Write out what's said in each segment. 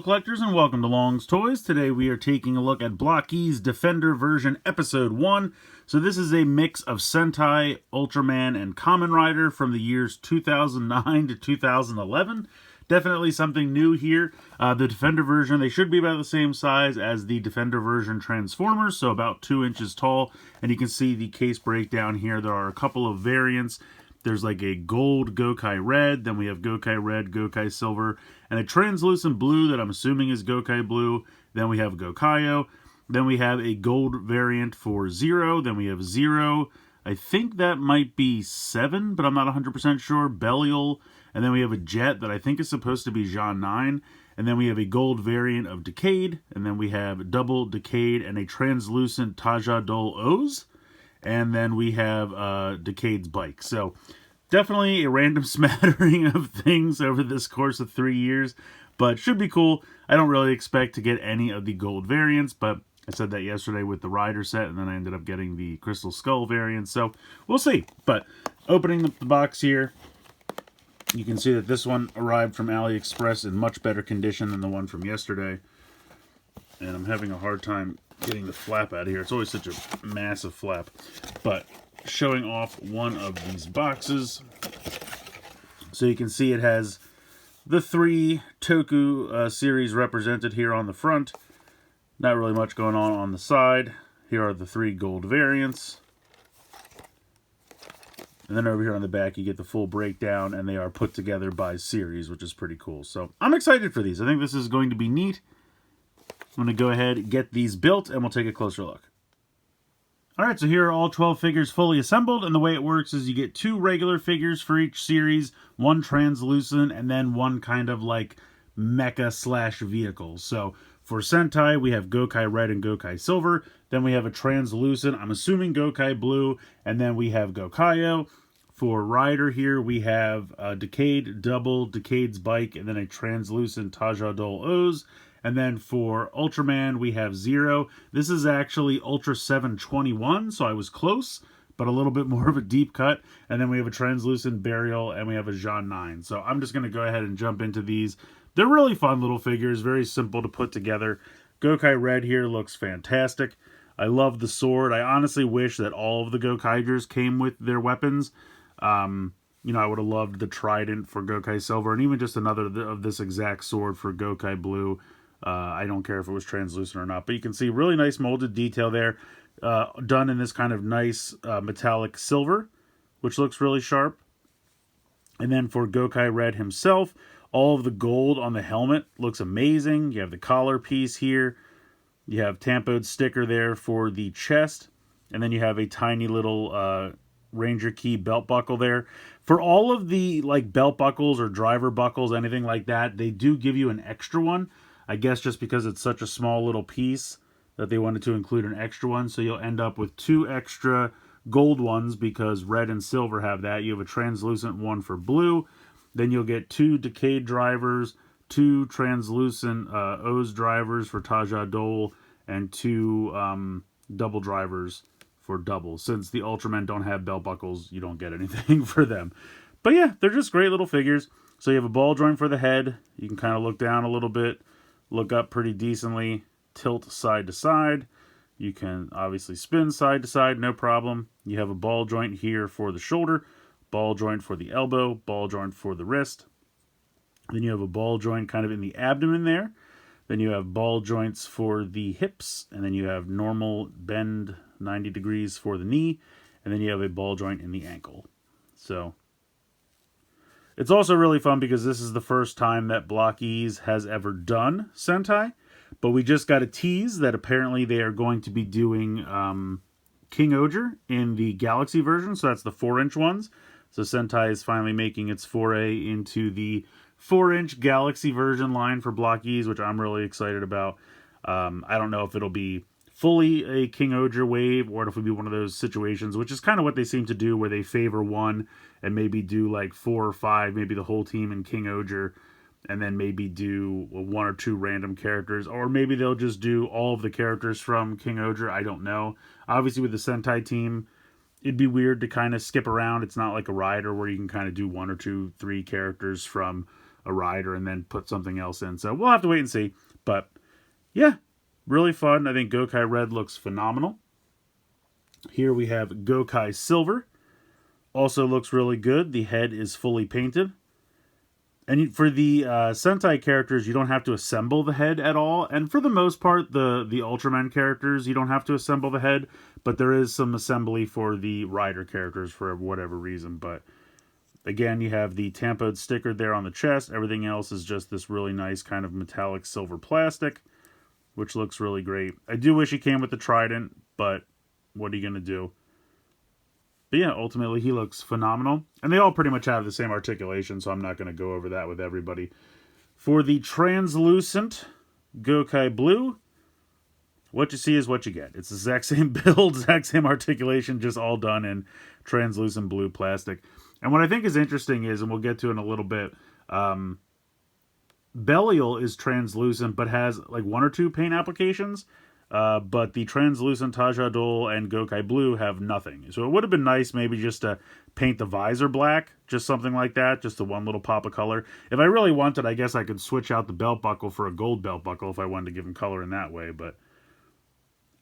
fellow collectors, and welcome to Long's Toys. Today we are taking a look at Blocky's Defender version Episode 1. So this is a mix of Sentai, Ultraman, and Kamen Rider from the years 2009 to 2011. Definitely something new here. The Defender version, they should be about the same size as the Defender version Transformers, so about 2 inches tall. And you can see the case breakdown here. There are a couple of variants. There's like a gold Gokai Red, then we have Gokai Red, Gokai Silver, and a translucent blue that I'm assuming is Gokai Blue. Then we have Gokaio. Then we have a gold variant for Zero. Then we have Zero. I think that might be 7, but I'm not 100% sure. Belial. And then we have a Jet that I think is supposed to be Jean 9. And then we have a gold variant of Decade. And then we have double Decade and a translucent Taja Dol O's. And then we have Decade's bike. So definitely a random smattering of things over this course of 3 years, but should be cool. I don't really expect to get any of the gold variants, but I said that yesterday with the Rider set, and then I ended up getting the Crystal Skull variant, so we'll see. But opening the box here, you can see that this one arrived from AliExpress in much better condition than the one from yesterday, and I'm having a hard time getting the flap out of here. It's always such a massive flap. But showing off one of these boxes, so you can see it has the 3 Toku series represented here on the front. Not really much going on the side. Here are the 3 gold variants. And then over here on the back, you get the full breakdown, and they are put together by series, which is pretty cool. So I'm excited for these. I think this is going to be neat. I'm going to go ahead and get these built, and we'll take a closer look. Alright, so here are all 12 figures fully assembled, and the way it works is you get 2 regular figures for each series, 1 translucent, and then 1 kind of like mecha / vehicle. So for Sentai, we have Gokai Red and Gokai Silver, then we have a translucent, I'm assuming Gokai Blue, and then we have Gokaio. For Rider here, we have Decade, double Decade's bike, and then a translucent Taja Dol O's. And then for Ultraman, we have Zero. This is actually Ultra 721, so I was close, but a little bit more of a deep cut. And then we have a translucent Burial, and we have a Jean 9. So I'm just going to go ahead and jump into these. They're really fun little figures, very simple to put together. Gokai Red here looks fantastic. I love the sword. I honestly wish that all of the Gokaigers came with their weapons. You know, I would have loved the Trident for Gokai Silver, and even just another of this exact sword for Gokai Blue. I don't care if it was translucent or not, but you can see really nice molded detail there, done in this kind of nice metallic silver, which looks really sharp. And then for Gokai Red himself, all of the gold on the helmet looks amazing. You have the collar piece here. You have Tampo's sticker there for the chest, and then you have a tiny little Ranger Key belt buckle there. For all of the like belt buckles or driver buckles, anything like that, they do give you an extra one. I guess just because it's such a small little piece that they wanted to include an extra one. So you'll end up with 2 extra gold ones because red and silver have that. You have a translucent one for blue. Then you'll get 2 Decade drivers, 2 translucent O's drivers for Taja Dol, and 2 double drivers for double. Since the Ultramen don't have belt buckles, you don't get anything for them. But yeah, they're just great little figures. So you have a ball joint for the head. You can kind of look down a little bit. Look up pretty decently, tilt side to side. You can obviously spin side to side, no problem. You have a ball joint here for the shoulder, ball joint for the elbow, ball joint for the wrist. Then you have a ball joint kind of in the abdomen there. Then you have ball joints for the hips, and then you have normal bend 90 degrees for the knee, and then you have a ball joint in the ankle. So it's also really fun because this is the first time that Blokees has ever done Sentai, but we just got a tease that apparently they are going to be doing King Oger in the Galaxy version, so that's the 4-inch ones. So Sentai is finally making its foray into the 4-inch Galaxy version line for Blokees, which I'm really excited about. I don't know if it'll be fully a King Oger wave, or if it'll be one of those situations, which is kind of what they seem to do, where they favor one and maybe do like 4 or 5, maybe the whole team in King Oger, and then maybe do 1 or 2 random characters, or maybe they'll just do all of the characters from King Oger. I don't know. Obviously with the Sentai team, it'd be weird to kind of skip around. It's not like a Rider where you can kind of do 1 or 2, 3 characters from a rider and then put something else in. So we'll have to wait and see. But yeah, really fun. I think Gokai Red looks phenomenal. Here we have Gokai Silver. Also looks really good. The head is fully painted. And for the Sentai characters, you don't have to assemble the head at all. And for the most part, the Ultraman characters, you don't have to assemble the head. But there is some assembly for the rider characters for whatever reason. But again, you have the tampoed sticker there on the chest. Everything else is just this really nice kind of metallic silver plastic, which looks really great. I do wish he came with the trident, but what are you going to do? But yeah, ultimately he looks phenomenal. And they all pretty much have the same articulation, so I'm not going to go over that with everybody. For the translucent Gokai Blue, what you see is what you get. It's the exact same build, exact same articulation, just all done in translucent blue plastic. And what I think is interesting is, and we'll get to in a little bit, Belial is translucent, but has like 1 or 2 paint applications. But the translucent Tajadol and Gokai Blue have nothing. So it would have been nice maybe just to paint the visor black, just something like that, just the one little pop of color. If I really wanted, I guess I could switch out the belt buckle for a gold belt buckle if I wanted to give him color in that way. But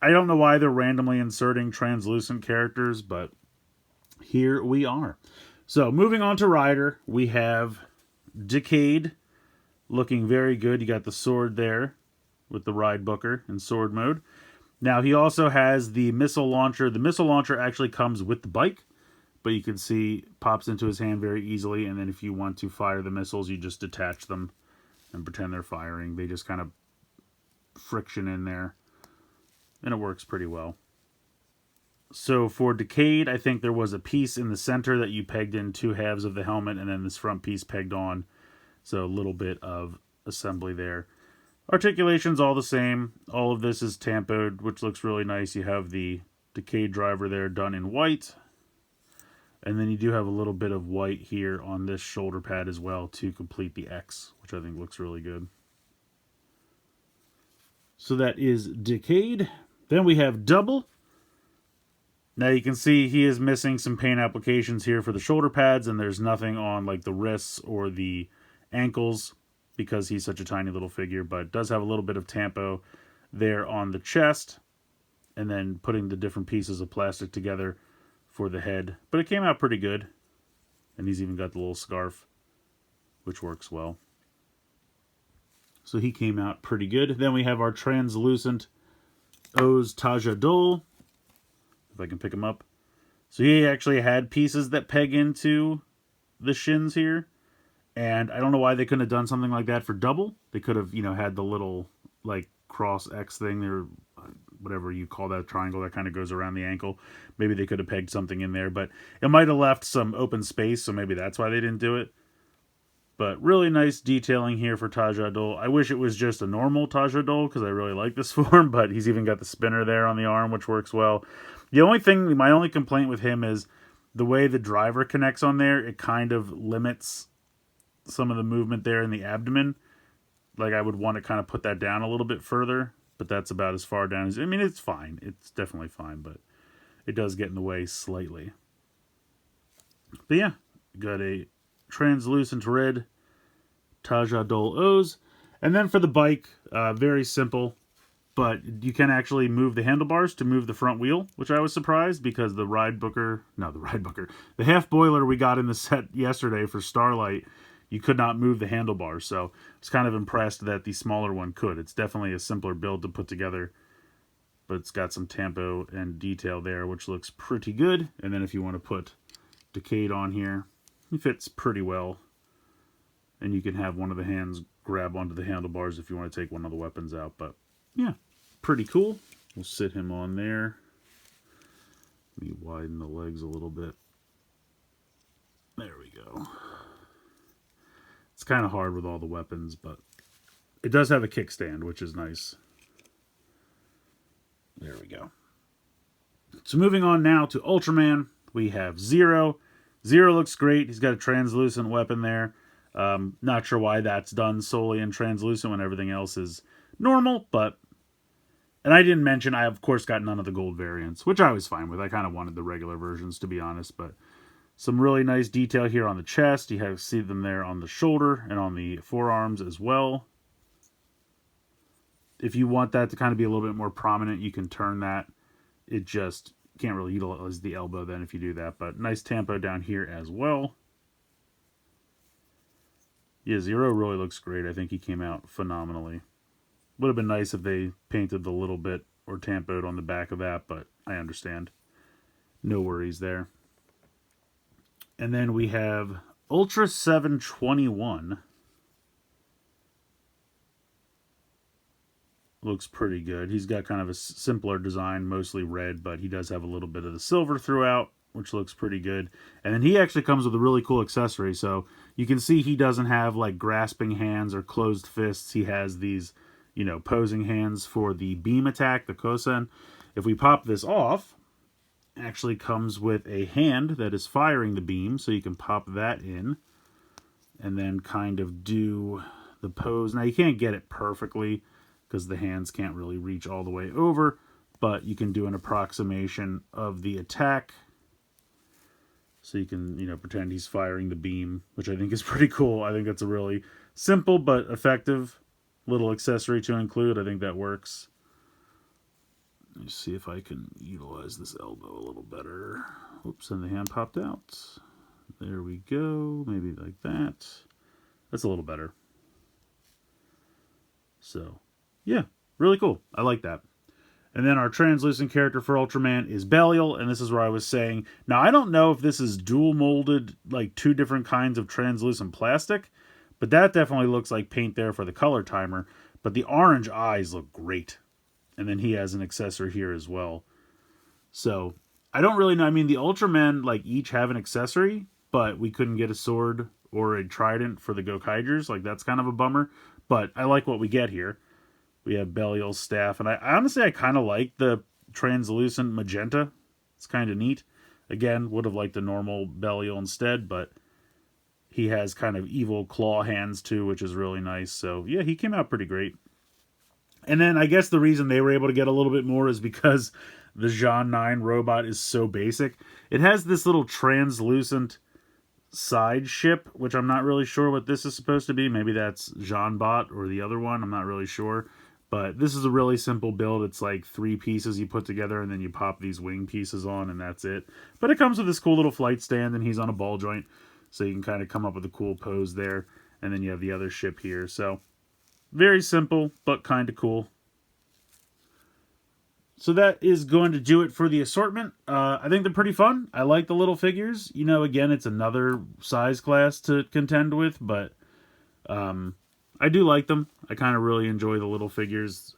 I don't know why they're randomly inserting translucent characters, but here we are. So moving on to Rider, we have Decade looking very good. You got the sword there with the Ride Booker in sword mode. Now he also has the missile launcher. The missile launcher actually comes with the bike, but you can see pops into his hand very easily. And then if you want to fire the missiles, you just detach them and pretend they're firing. They just kind of friction in there, and it works pretty well. So for Decade, I think there was a piece in the center that you pegged in 2 halves of the helmet, and then this front piece pegged on. So a little bit of assembly there. Articulation's all the same. All of this is tampoed, which looks really nice. You have the Decade driver there done in white. And then you do have a little bit of white here on this shoulder pad as well to complete the X, which I think looks really good. So that is Decade. Then we have Double. Now you can see he is missing some paint applications here for the shoulder pads, and there's nothing on like the wrists or the ankles, because he's such a tiny little figure, but does have a little bit of tampo there on the chest, and then putting the different pieces of plastic together for the head. But it came out pretty good, and he's even got the little scarf, which works well. So he came out pretty good. Then we have our translucent Oz Tajadol, if I can pick him up. So he actually had pieces that peg into the shins here. And I don't know why they couldn't have done something like that for Double. They could have, had the little, like, cross X thing there, whatever you call that triangle that kind of goes around the ankle. Maybe they could have pegged something in there, but it might have left some open space, so maybe that's why they didn't do it. But really nice detailing here for Tajadol. I wish it was just a normal Tajadol, because I really like this form, but he's even got the spinner there on the arm, which works well. My only complaint with him is the way the driver connects on there, it kind of limits some of the movement there in the abdomen. Like, I would want to kind of put that down a little bit further, but that's about as far down as... I mean, it's fine. It's definitely fine, but it does get in the way slightly. But yeah, got a translucent red Tajadol Oz. And then for the bike, very simple, but you can actually move the handlebars to move the front wheel, which I was surprised, because the half boiler we got in the set yesterday for Starlight, you could not move the handlebars. So I was kind of impressed that the smaller one could. It's definitely a simpler build to put together, but it's got some tampo and detail there, which looks pretty good. And then if you want to put Decade on here, it fits pretty well. And you can have one of the hands grab onto the handlebars if you want to take one of the weapons out. But yeah, pretty cool. We'll sit him on there. Let me widen the legs a little bit. There we go. It's kind of hard with all the weapons, but it does have a kickstand, which is nice. There we go. So moving on now to Ultraman, we have Zero. Zero looks great. He's got a translucent weapon there. Not sure why that's done solely in translucent when everything else is normal, but... And I didn't mention, I of course got none of the gold variants, which I was fine with. I kind of wanted the regular versions, to be honest, but Some really nice detail here on the chest. You have see them there on the shoulder and on the forearms as well. If you want that to kind of be a little bit more prominent, you can turn that. It just can't really utilize the elbow then if you do that. But nice tempo down here as well. Yeah, Zero really looks great. I think he came out phenomenally. Would have been nice if they painted the little bit or tampoed on the back of that, but I understand. No worries there. And then we have Ultra 721. Looks pretty good. He's got kind of a simpler design, mostly red, but he does have a little bit of the silver throughout, which looks pretty good. And then he actually comes with a really cool accessory. So you can see he doesn't have like grasping hands or closed fists. He has these, you know, posing hands for the beam attack, the Kosen. If we pop this off, actually comes with a hand that is firing the beam, so you can pop that in and then kind of do the pose. Now you can't get it perfectly because the hands can't really reach all the way over, but you can do an approximation of the attack. So you can, you know, pretend he's firing the beam, which I think is pretty cool. I think that's a really simple but effective little accessory to include. I think that works. Let me see if I can utilize this elbow a little better. Oops, and the hand popped out. There we go. Maybe like that. That's a little better. So, yeah, really cool. I like that. And then our translucent character for Ultraman is Belial, and this is where I was saying, now I don't know if this is dual molded, like two different kinds of translucent plastic, but that definitely looks like paint there for the color timer. But the orange eyes look great. And then he has an accessory here as well. So, I don't really know. I mean, the Ultramen, like, each have an accessory, but we couldn't get a sword or a trident for the Gokaigers. Like, that's kind of a bummer. But I like what we get here. We have Belial's staff. And I honestly, I kind of like the translucent magenta. It's kind of neat. Again, would have liked the normal Belial instead, but he has kind of evil claw hands too, which is really nice. So, yeah, he came out pretty great. And then I guess the reason they were able to get a little bit more is because the Jean 9 robot is so basic. It has this little translucent side ship, which I'm not really sure what this is supposed to be. Maybe that's Jean Bot or the other one. I'm not really sure. But this is a really simple build. It's like 3 pieces you put together and then you pop these wing pieces on and that's it. But it comes with this cool little flight stand and he's on a ball joint. So you can kind of come up with a cool pose there. And then you have the other ship here. So very simple, but kind of cool. So that is going to do it for the assortment. I think they're pretty fun. I like the little figures. You know, again, it's another size class to contend with, but I do like them. I kind of really enjoy the little figures.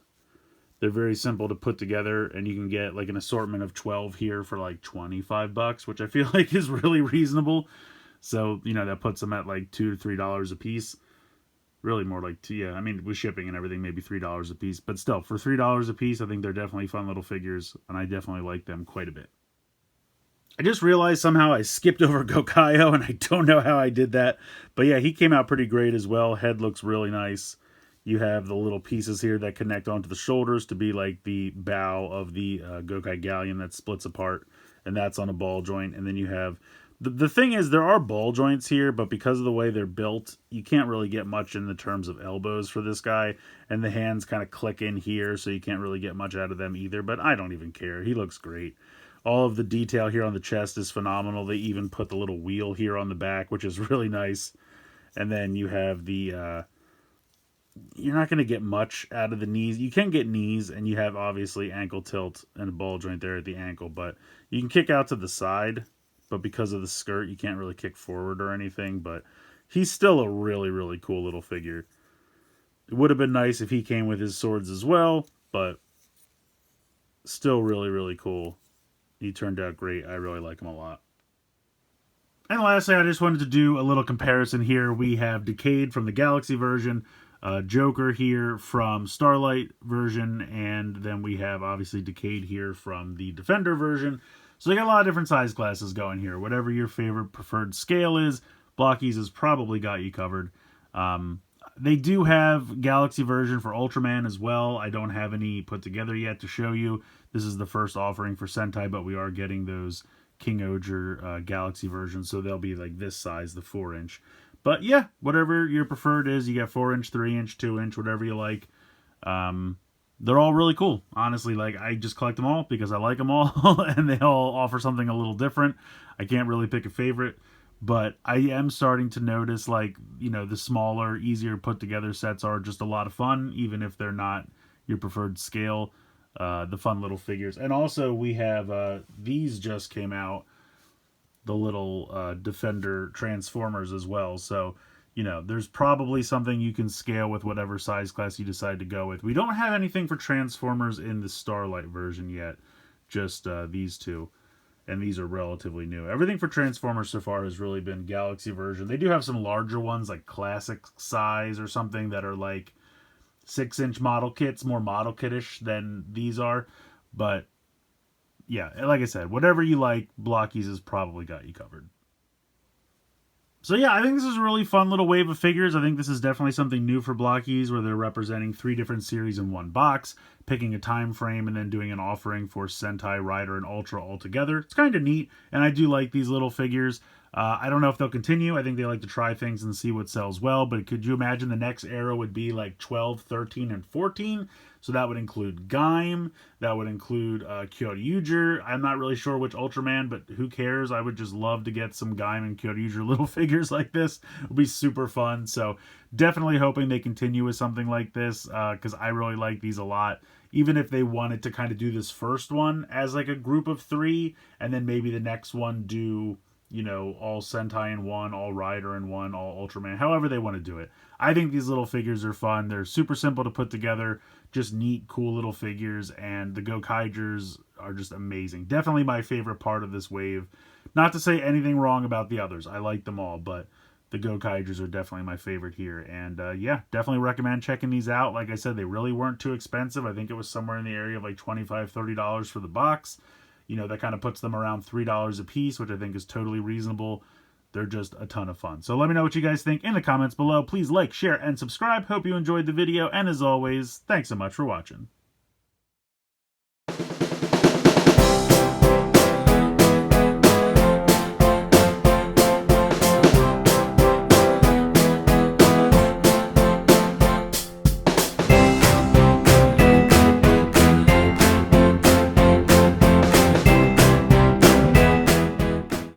They're very simple to put together, and you can get like an assortment of 12 here for like $25, which I feel like is really reasonable. So, you know, that puts them at like $2 to $3 a piece. Really more like yeah, I mean, with shipping and everything, maybe $3 a piece. But still, for $3 a piece, I think they're definitely fun little figures, and I definitely like them quite a bit. I just realized somehow I skipped over Gokaio, and I don't know how I did that. But yeah, he came out pretty great as well. Head looks really nice. You have the little pieces here that connect onto the shoulders to be like the bow of the Gokai Galleon that splits apart, and that's on a ball joint. And then you have the thing is, there are ball joints here, but because of the way they're built, you can't really get much in the terms of elbows for this guy. And the hands kind of click in here, so you can't really get much out of them either. But I don't even care. He looks great. All of the detail here on the chest is phenomenal. They even put the little wheel here on the back, which is really nice. And then you have the... you're not going to get much out of the knees. You can get knees, and you have, obviously, ankle tilt and a ball joint there at the ankle. But you can kick out to the side. But because of the skirt, you can't really kick forward or anything. But he's still a really, really cool little figure. It would have been nice if he came with his swords as well. But still really, really cool. He turned out great. I really like him a lot. And lastly, I just wanted to do a little comparison here. We have Decade from the Galaxy version. Joker here from Starlight version. And then we have, obviously, Decade here from the Defender version. So they got a lot of different size classes going here. Whatever your favorite preferred scale is, Blokees has probably got you covered. They do have Galaxy version for Ultraman as well. I don't have any put together yet to show you. This is the first offering for Sentai, but we are getting those King Ogre Galaxy version, so they'll be like this size, the 4-inch. But yeah, whatever your preferred is, you got 4-inch, 3-inch, 2-inch, whatever you like. They're all really cool, honestly. Like, I just collect them all because I like them all, and they all offer something a little different. I can't really pick a favorite, but I am starting to notice, like, you know, the smaller, easier put together sets are just a lot of fun, even if they're not your preferred scale. The fun little figures. And also we have, these just came out, the little Defender Transformers as well. So, you know, there's probably something you can scale with whatever size class you decide to go with. We don't have anything for Transformers in the Starlight version yet, just these two. And these are relatively new. Everything for Transformers so far has really been Galaxy version. They do have some larger ones, like classic size or something, that are like 6-inch model kits, more model kitish than these are. But yeah, like I said, whatever you like, Blockies has probably got you covered. So yeah, I think this is a really fun little wave of figures. I think this is definitely something new for Blockies, where they're representing 3 different series in one box, picking a time frame, and then doing an offering for Sentai, Rider, and Ultra all together. It's kind of neat, and I do like these little figures. I don't know if they'll continue. I think they like to try things and see what sells well, but could you imagine the next era would be like 12, 13, and 14? So that would include Gaim, that would include Kyoryuger. I'm not really sure which Ultraman, but who cares? I would just love to get some Gaim and Kyoryuger little figures like this. It would be super fun. So definitely hoping they continue with something like this, because I really like these a lot. Even if they wanted to kind of do this first one as like a group of 3, and then maybe the next one do, you know, all Sentai in one, all Rider in one, all Ultraman, however they want to do it. I think these little figures are fun. They're super simple to put together, just neat, cool little figures, and the Gokaigers are just amazing. Definitely my favorite part of this wave. Not to say anything wrong about the others. I like them all, but the Gokaigers are definitely my favorite here. And yeah, definitely recommend checking these out. Like I said, they really weren't too expensive. I think it was somewhere in the area of like $25, $30 for the box. You know, that kind of puts them around $3 a piece, which I think is totally reasonable. They're just a ton of fun. So let me know what you guys think in the comments below. Please like, share, and subscribe. Hope you enjoyed the video. And as always, thanks so much for watching.